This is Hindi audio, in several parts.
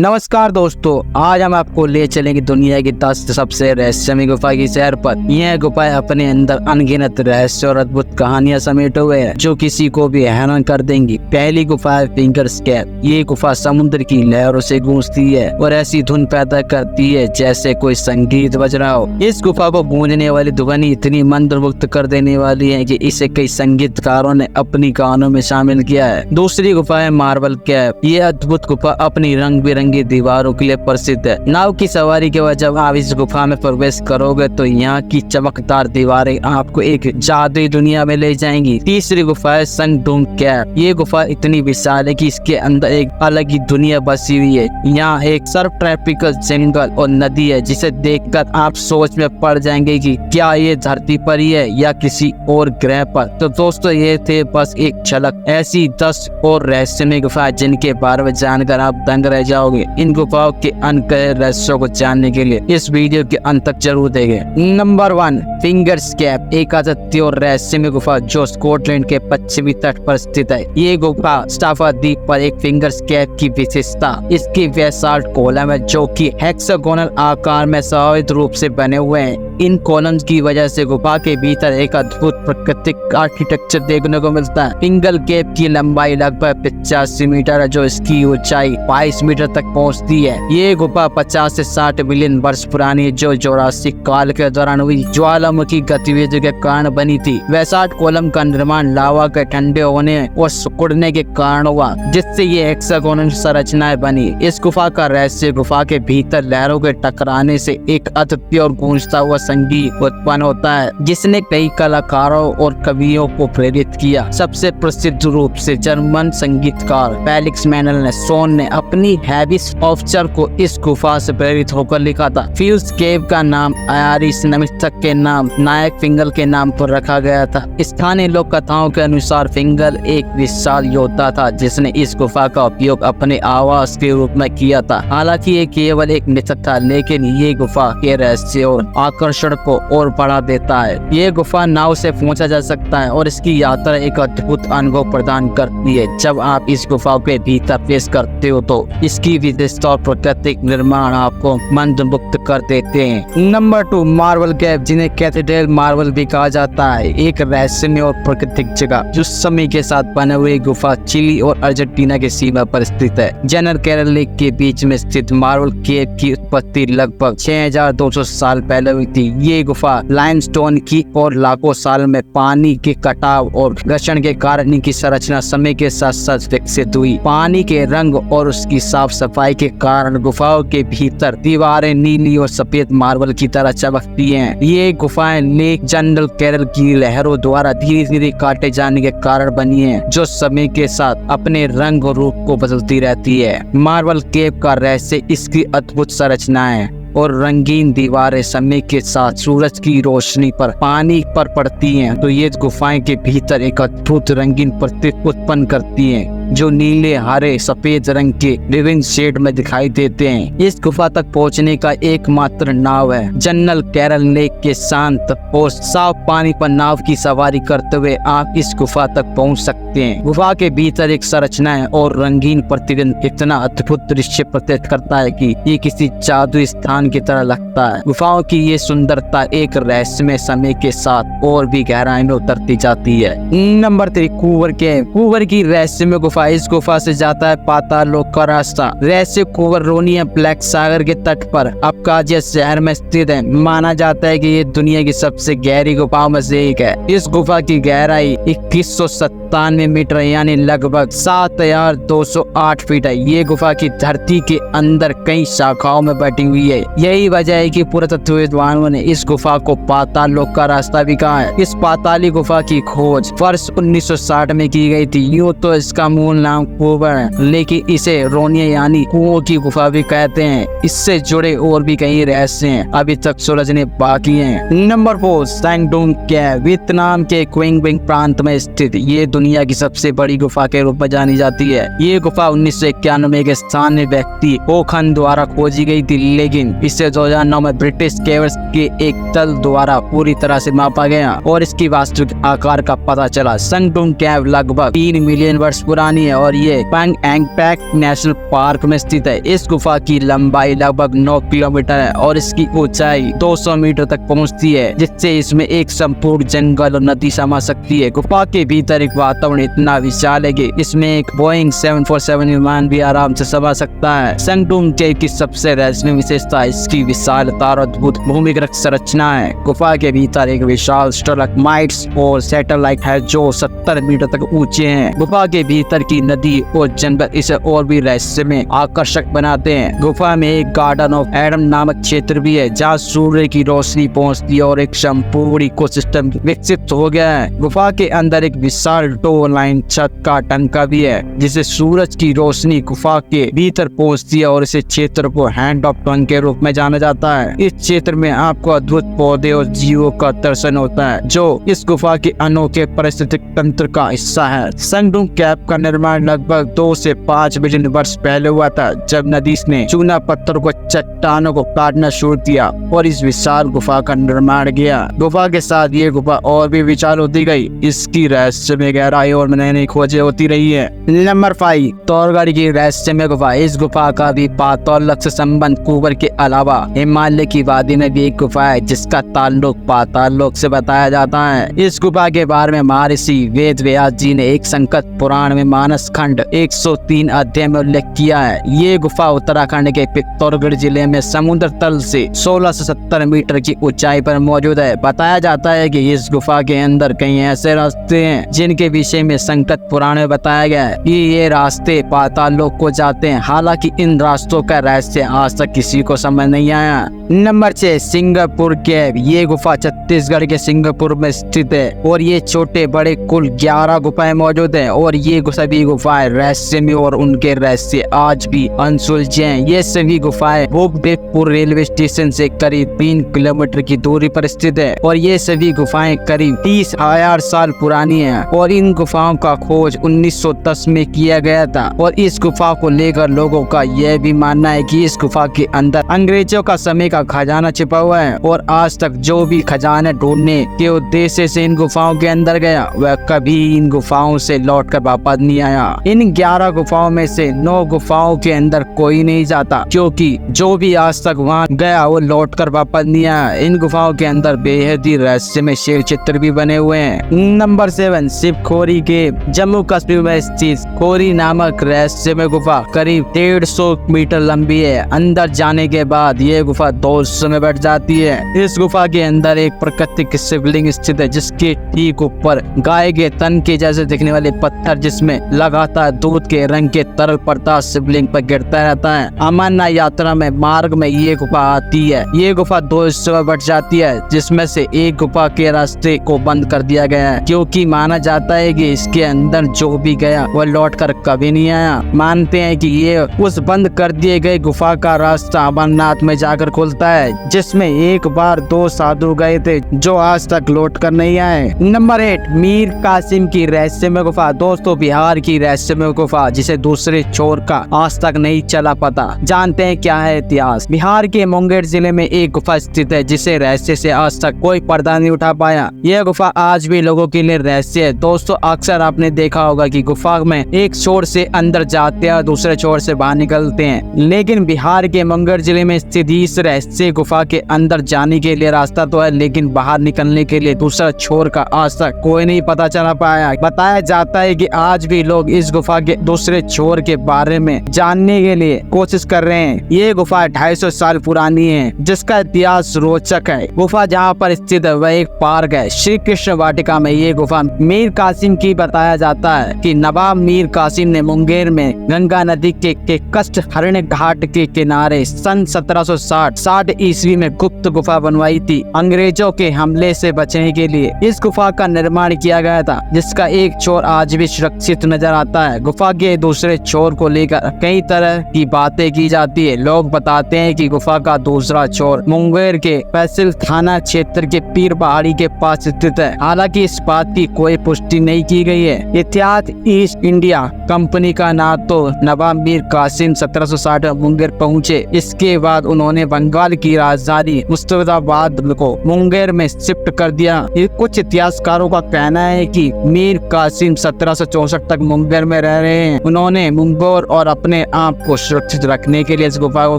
नमस्कार दोस्तों, आज हम आपको ले चलेंगे दुनिया की 10 सबसे रहस्यमय गुफा की सैर पर। यह गुफाएं अपने अंदर अनगिनत रहस्य और अद्भुत कहानियां समेटे हुए हैं जो किसी को भी हैरान कर देंगी। पहली गुफा है फिंगर्स केव। ये गुफा समुद्र की लहरों से गूंजती है और ऐसी धुन पैदा करती है जैसे कोई संगीत बज रहा हो। इस गुफा को गूंजने वाली ध्वनि इतनी मंत्रमुग्ध कर देने वाली है कि इसे कई संगीतकारों ने अपनी गानों में शामिल किया है। दूसरी गुफा है मार्बल केव। ये अद्भुत गुफा अपनी रंग बिरंगी दीवारों के लिए प्रसिद्ध है। नाव की सवारी के बाद जब आप इस गुफा में प्रवेश करोगे तो यहाँ की चमकदार दीवारें आपको एक जादुई दुनिया में ले जाएंगी। तीसरी गुफा है संगडूंग केव। ये गुफा इतनी विशाल है कि इसके अंदर एक अलग ही दुनिया बसी हुई है। यहाँ एक सर्व ट्रॉपिकल जंगल और नदी है जिसे देखकर आप सोच में पड़ जाएंगे कि क्या ये धरती पर ही है या किसी और ग्रह पर। तो दोस्तों, ये थे बस एक झलक ऐसी 10 और रहस्यमय गुफाएं जिनके बारे में जानकर आप दंग रह जाओगे। इन गुफाओं के अनकहे रहस्यों को जानने के लिए इस वीडियो के अंत तक जरूर देखें। नंबर 1, फिंगर्स केव। एक अद्वितीय और रहस्यमय गुफा जो स्कॉटलैंड के पश्चिमी तट पर स्थित है। ये गुफा स्टाफा द्वीप पर एक फिंगर्स केव की विशेषता इसकी बेसाल्ट कॉलम है जो कि हेक्सागोनल आकार में स्वाभाविक रूप से बने हुए हैं। इन कॉलम्स की वजह से गुफा के भीतर एक अद्भुत प्राकृतिक आर्किटेक्चर देखने को मिलता है। फिंगर केव की लंबाई लगभग 85 मीटर है जो इसकी ऊंचाई 22 मीटर तक पहुंचती है। ये गुफा 50 से 60 मिलियन वर्ष पुरानी है जो जुरासिक काल के दौरान हुई ज्वालामुखी गतिविधि के कारण बनी थी। बेसाल्ट कॉलम का निर्माण लावा के ठंडे होने और सिकुड़ने के कारण हुआ जिससे ये हेक्सागोनल संरचनाएं बनी। इस गुफा का रहस्य गुफा के भीतर लहरों के टकराने से एक अद्भुत और गूंजता हुआ संगीत उत्पन्न होता है जिसने कई कलाकारों और कवियों को प्रेरित किया। सबसे प्रसिद्ध रूप से जर्मन संगीतकार फेलिक्स मेंडेलसॉन ने अपनी हैबिस ऑफ्चर को इस गुफा से प्रेरित होकर लिखा था। फिंगर्स केव का नाम आयरिश नमिस्थक के नाम नायक फिंगर के नाम पर रखा गया था। स्थानीय लोक कथाओं के अनुसार फिंगर एक विशाल योद्धा था जिसने इस गुफा का उपयोग अपने आवास के रूप में किया था। हालांकि ये केवल एक मिथक था, लेकिन ये गुफा के रहस्य और आकर्षण को और बढ़ा देता है। ये गुफा नाव से पहुंचा जा सकता है और इसकी यात्रा एक अद्भुत अनुभव प्रदान करती है। जब आप इस गुफा के भीतर प्रवेश करते हो तो इसकी विशेषता और प्राकृतिक निर्माण आपको मंत्रमुग्ध कर देते हैं। नंबर 2, मार्बल केव, जिन्हें कैथेड्रल मार्बल भी कहा जाता है। एक रहस्यमय और प्राकृतिक जगह जो समय के साथ बने हुए गुफा चिली और अर्जेंटीना की सीमा पर स्थित है। जनरल केरल लेक के बीच में स्थित मार्बल केव की उत्पत्ति लगभग 6200 साल पहले हुई थी। ये गुफा लाइमस्टोन की और लाखों साल में पानी के कटाव और घर्षण के कारण इनकी संरचना समय के साथ साथ विकसित हुई। पानी के रंग और उसकी साफ सफाई के कारण गुफाओं के भीतर दीवारें नीली और सफेद मार्बल की तरह चमकती हैं। ये गुफाएं लेक जनरल केरल की लहरों द्वारा धीरे धीरे काटे जाने के कारण बनी हैं जो समय के साथ अपने रंग और रूप को बदलती रहती है। मार्बल केव का रहस्य इसकी अद्भुत संरचनाएं और रंगीन दीवारें समय के साथ सूरज की रोशनी पर पानी पर पड़ती हैं तो ये गुफाएं के भीतर एक अद्भुत रंगीन प्रतीक उत्पन्न करती हैं जो नीले, हरे, सफेद रंग के विभिन्न शेड में दिखाई देते हैं। इस गुफा तक पहुंचने का एकमात्र नाव है जनरल केरल लेक के शांत और साफ पानी पर नाव की सवारी करते हुए आप इस गुफा तक पहुंच सकते हैं। गुफा के भीतर एक संरचना है और रंगीन प्रतिबिंब इतना अद्भुत दृश्य प्रतीत करता है कि ये किसी जादुई स्थान की तरह लगता है। गुफाओं की ये सुंदरता एक रहस्यमय समय के साथ और भी गहराई में उतरती जाती है। नंबर 3, कूवर केव। कूवर की रहस्यमय गुफा। इस गुफा से जाता है पाताल लोक का रास्ता। रहस्य कूवर रोनिया ब्लैक सागर के तट पर अबकाजिया शहर में स्थित है। माना जाता है कि ये दुनिया की सबसे गहरी गुफाओं में से एक है। इस गुफा की गहराई 2197 मीटर यानी लगभग 7208 फीट है। ये गुफा की धरती के अंदर कई शाखाओं में बटी हुई है। यही वजह है कि पुरातत्व विद्वानों ने इस गुफा को पाताल लोक का रास्ता भी कहा है। इस पाताली गुफा की खोज वर्ष 1960 में की गई थी। यूँ तो इसका मूल नाम कूवर है, लेकिन इसे रोनिया यानी कुओं की गुफा भी कहते हैं। इससे जुड़े और भी कई रहस्य हैं अभी तक सुलझने बाकी हैं। नंबर 4, संगडूंग केव। वियतनाम के क्विंग बिंग प्रांत में स्थित ये दुनिया की सबसे बड़ी गुफा के रूप में जानी जाती है। ये गुफा 1991 के स्थानीय व्यक्ति ओखन द्वारा खोजी गई थी, लेकिन इसे 2009 में ब्रिटिश केवर्स के एक दल द्वारा पूरी तरह से मापा गया और इसकी वास्तविक आकार का पता चला। संगडुंग केव लगभग 3 मिलियन वर्ष पुरानी है और ये पंग एंग पैक नेशनल पार्क में स्थित है। इस गुफा की लंबाई लगभग 9 किलोमीटर है और इसकी ऊंचाई 200 मीटर तक पहुंचती है, जिससे इसमें एक संपूर्ण जंगल और नदी समा सकती है। गुफा के भीतर एक वातावरण इतना विशाल है कि इसमें एक बोइंग 747 विमान भी आराम से समा सकता है। संगडुंग केव की सबसे रहस्यमय विशेषता इसकी विशालता और अद्भुत भूमिगत संरचना है। गुफा के भीतर एक विशाल स्टैलेक्टाइट्स और सैटेलाइट है जो 70 मीटर तक ऊंचे हैं। गुफा के भीतर की नदी और जंगल इसे और भी रहस्यमय आकर्षक बनाते हैं। गुफा में एक गार्डन ऑफ एडम नामक क्षेत्र भी है जहाँ सूर्य की रोशनी पहुँचती है और एक संपूर्ण इकोसिस्टम विकसित हो गया है। गुफा के अंदर एक विशाल टो लाइन छत का टंका भी है जिसे सूरज की रोशनी गुफा के भीतर पहुँचती है और इस क्षेत्र को हैंड ऑफ टंग के रूप में जाना जाता है। इस क्षेत्र में आपको अद्भुत पौधे और जीवों का दर्शन होता है जो इस गुफा के अनोखे पारिस्थितिक तंत्र का हिस्सा है। संगडुंग केव का निर्माण लगभग 2 से 5 मिलियन वर्ष पहले हुआ था, जब नदी ने चूना पत्थर को चट्टानों को काटना शुरू किया और इस विशाल गुफा का निर्माण किया। गुफा के साथ ये गुफा और भी विशाल होती गई। इसकी रहस्यमय गहराई और नई खोजें होती रही है। नंबर 5, तोरगढ़ की रहस्यमय गुफा। इस गुफा का भी पाताल से संबंध कुबर के अलावा हिमालय की वादी में भी एक गुफा है जिसका ताल्लुक पाताल लोक से बताया जाता है। इस गुफा के बारे में महर्षि वेद व्यास जी ने एक संकट पुराण में मानस खंड 103 अध्याय में उल्लेख किया है। ये गुफा उत्तराखंड के पिथौरागढ़ जिले में समुद्र तल से 16 से 70 मीटर की ऊंचाई पर मौजूद है। बताया जाता है कि इस गुफा के अंदर कई ऐसे रास्ते हैं जिनके विषय में संकट पुराण में बताया गया है कि ये रास्ते पाताल लोक को जाते हैं। हालांकि इन रास्तों का रहस्य आज तक किसी को समझ नहीं आया। नंबर 6, सिंगापुर केव। ये गुफा छत्तीसगढ़ के सिंगापुर में स्थित है और ये छोटे बड़े कुल 11 गुफाएं मौजूद हैं और ये सभी गुफाएं रहस्यमय और उनके रहस्य आज भी अनसुलझे हैं। ये सभी गुफाएं भोगदेवपुर रेलवे स्टेशन से करीब 3 किलोमीटर की दूरी पर स्थित है और ये सभी गुफाएं करीब 30,000 साल पुरानी हैं और इन गुफाओं का खोज 1910 में किया गया था और इस गुफा को लेकर लोगों का यह भी मानना है कि इस गुफा के अंदर अंग्रेजों का समय का खजाना छिपा हुआ है और आज तक जो भी खजाने ढूंढने के उद्देश्य से इन गुफाओं के अंदर गया वह कभी इन गुफाओं से लौट कर वापस नहीं आया। इन 11 गुफाओं में से 9 गुफाओं के अंदर कोई नहीं जाता क्योंकि जो भी आज तक वहां गया वो लौट कर वापस नहीं आया। इन गुफाओं के अंदर बेहद ही रहस्यमय शेर चित्र भी बने हुए हैं। नंबर 7, शिवखोरी के जम्मू कश्मीर में स्थित खोरी नामक रहस्यमय गुफा करीब 150 मीटर लंबी है। अंदर जाने के बाद ये गुफा 2 हिस्सों में बैठ जाती है। इस गुफा के अंदर एक प्राकृतिक शिवलिंग स्थित है जिसके ठीक ऊपर गाय के तन के जैसे दिखने वाले पत्थर जिसमें लगातार दूध के रंग के तरल प्रकाश शिवलिंग पर गिरता रहता है। अमरनाथ यात्रा में मार्ग में ये गुफा आती है। ये गुफा 2 हिस्सों में बढ़ जाती है जिसमें से एक गुफा के रास्ते को बंद कर दिया गया है क्योंकि माना जाता है कि इसके अंदर जो भी गया वह लौट कर कभी नहीं आया। मानते हैं कि ये उस बंद कर दिए गए गुफा का रास्ता अमरनाथ में जाकर खुलता है जिसमें एक बार 2 साधु गए थे जो आज तक लौट कर नहीं आए। नंबर 8, मीर कासिम की रहस्यमय गुफा। दोस्तों, बिहार की रहस्यमय गुफा जिसे दूसरे छोर का आज तक नहीं चला पता। जानते हैं क्या है इतिहास। बिहार के मुंगेर जिले में एक गुफा स्थित है जिसे रहस्य से आज तक कोई पर्दा नहीं उठा पाया। यह गुफा आज भी लोगों के लिए रहस्य है। दोस्तों, अक्सर आपने देखा होगा कि गुफा में एक छोर से अंदर जाते हैं और दूसरे छोर से बाहर निकलते हैं, लेकिन बिहार के मुंगेर जिले में स्थित इस रहस्य गुफा के अंदर जाने के लिए रास्ता तो है लेकिन बाहर निकलने के लिए दूसरा छोर का आज तक कोई नहीं पता चला पाया। बताया जाता है कि आज भी लोग इस गुफा के दूसरे छोर के बारे में जानने के लिए कोशिश कर रहे हैं। ये गुफा 250 साल पुरानी है जिसका इतिहास रोचक है। गुफा जहाँ पर स्थित है वह एक पार्क है, श्री कृष्ण वाटिका में। ये गुफा मीर कासिम की बताया जाता है कि नवाब मीर कासिम ने मुंगेर में गंगा नदी के कष्ट हरण्य घाट के किनारे सन 1760 ईस्वी में गुप्त गुफा बनवाई थी अंग्रेजों के हमले से बचने के लिए। इस गुफा का निर्माण किया गया था, जिसका एक छोर आज भी सुरक्षित नजर आता है। गुफा के दूसरे छोर को लेकर कई तरह की बातें की जाती है। लोग बताते हैं कि गुफा का दूसरा छोर मुंगेर के फैसल थाना क्षेत्र के पीर पहाड़ी के पास स्थित है। हालांकि इस बात की कोई पुष्टि नहीं की गई है। इतिहास ईस्ट इंडिया कंपनी का नाम तो नवाब मीर कासिम 1760 में मुंगेर पहुंचे। इसके बाद उन्होंने बंगाल की राजधानी मुर्शिदाबाद को मुंगेर में शिफ्ट कर दिया। कुछ इतिहासकारों का कहना है कि मीर कासिम 1764 तक मुंगेर में रह रहे हैं। उन्होंने मुंगेर और अपने आप को सुरक्षित रखने के लिए इस गुफा को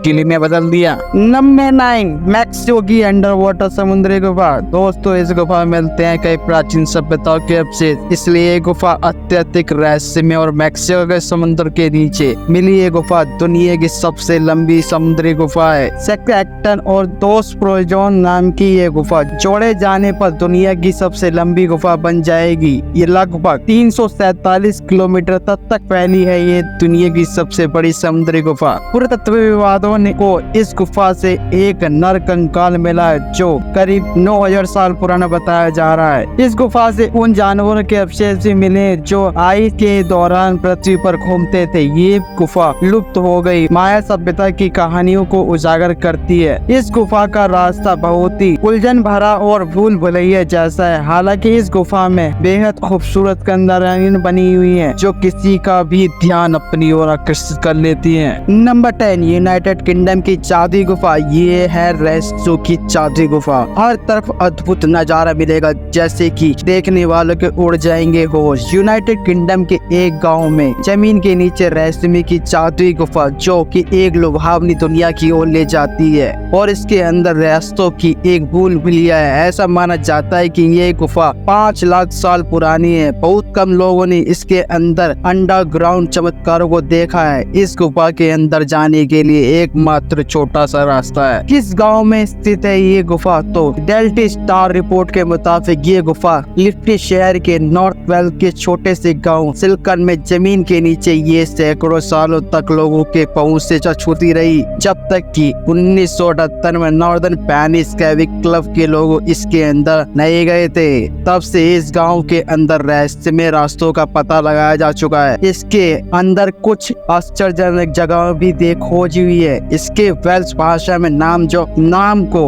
किले में बदल दिया। नंबर 9, मैक्सिको की अंडर वाटर समुद्री गुफा। दोस्तों, इस गुफा में मिलते हैं कई प्राचीन सभ्यताओं के अवशेष, इसलिए ये गुफा अत्यधिक रहस्यमय और मैक्सिको के समुद्र के नीचे मिली ये गुफा दुनिया की सबसे लंबी समुद्री गुफा है। सेक्रेक्टन और दोस प्रोजोन नाम की ये गुफा जोड़े जाने पर दुनिया की सबसे लंबी गुफा बन जाएगी। ये लगभग 347 किलोमीटर तक फैली है। ये दुनिया की सबसे बड़ी समुद्री गुफा। पुरातत्वविदों को इस गुफा से एक नर कंकाल मिला है, जो करीब 9000 साल पुराना बताया जा रहा है। इस गुफा से उन जानवरों के अवशेष भी मिले जो आइस के दौरान पृथ्वी पर घूमते थे। ये गुफा लुप्त हो गई माया सभ्यता की कहानियों को उजागर करती है। इस गुफा का रास्ता बहुत ही उलझन भरा और भूल भुलैया जैसा है। हालांकि इस गुफा में बेहद खूबसूरत कंदराएं बनी हुई हैं, जो किसी का भी ध्यान अपनी ओर आकर्षित कर लेती हैं। नंबर 10, यूनाइटेड किंगडम की जादुई गुफा। ये है रहस्यों की जादुई गुफा। हर तरफ अद्भुत नजारा मिलेगा, जैसे कि देखने वालों के उड़ जाएंगे होश। यूनाइटेड किंगडम के एक गांव में जमीन के नीचे रहस्यमय की जादुई गुफा, जो कि एक लुभावनी दुनिया की ओर ले जाती है और इसके अंदर रहस्यों की एक भूल भुलैया है। ऐसा माना जाता है कि ये गुफा 5 लाख साल पुरानी है। बहुत कम लोगों ने इसके अंदर अंडरग्राउंड चमत्कारों को देखा है। इस गुफा के अंदर जाने के लिए एकमात्र छोटा सा रास्ता है। किस गांव में स्थित है ये गुफा? तो डेल्टी स्टार रिपोर्ट के मुताबिक ये गुफा लिफ्टी शहर के नॉर्थ वेल्स के छोटे से गांव सिल्कन में जमीन के नीचे ये सैकड़ों सालों तक लोगों के पहुंच से छूती रही, जब तक कि 1978 में नॉर्दर्न पैनिस कैविक क्लब के लोग इसके अंदर नहीं गए थे। तब से इस गांव के अंदर रहस्यमय रास्तों का पता लगाया जा चुका है। इसके अंदर कुछ आश्चर्यजनक जगह भी खोजी हुई है। इसके वेल्स भाषा में नाम को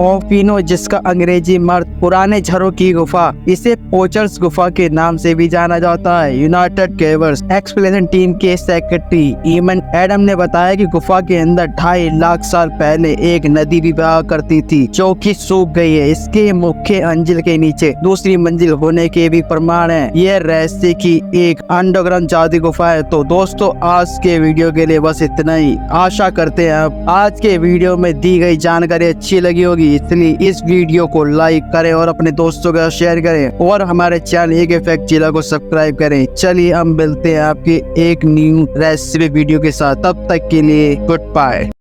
ओफिनो, जिसका अंग्रेजी मर्द पुराने झरों की गुफा, इसे पोचर्स गुफा के नाम से भी जाना जाता है। यूनाइटेड केवर्स एक्सप्लोरेशन टीम के सेक्रेटरी ईमन एडम ने बताया कि गुफा के अंदर 2.5 लाख साल पहले एक नदी भी बहा करती थी, जो कि सूख गई है। इसके मुख्य मंजिल के नीचे दूसरी मंजिल होने के भी प्रमाण है। यह रहस्य की एक अंडरग्राउंड जादुई गुफा है। तो दोस्तों, आज के वीडियो के लिए बस इतना ही। आशा करते हैं आप आज के वीडियो में दी गई जानकारी अच्छी लगी होगी, इसलिए इस वीडियो को लाइक करें और अपने दोस्तों के साथ शेयर करें और हमारे चैनल एक फैक्ट जिला को सब्सक्राइब करें। चलिए हम मिलते हैं आपके एक न्यू रेसिपी वीडियो के साथ। तब तक के लिए गुड बाय।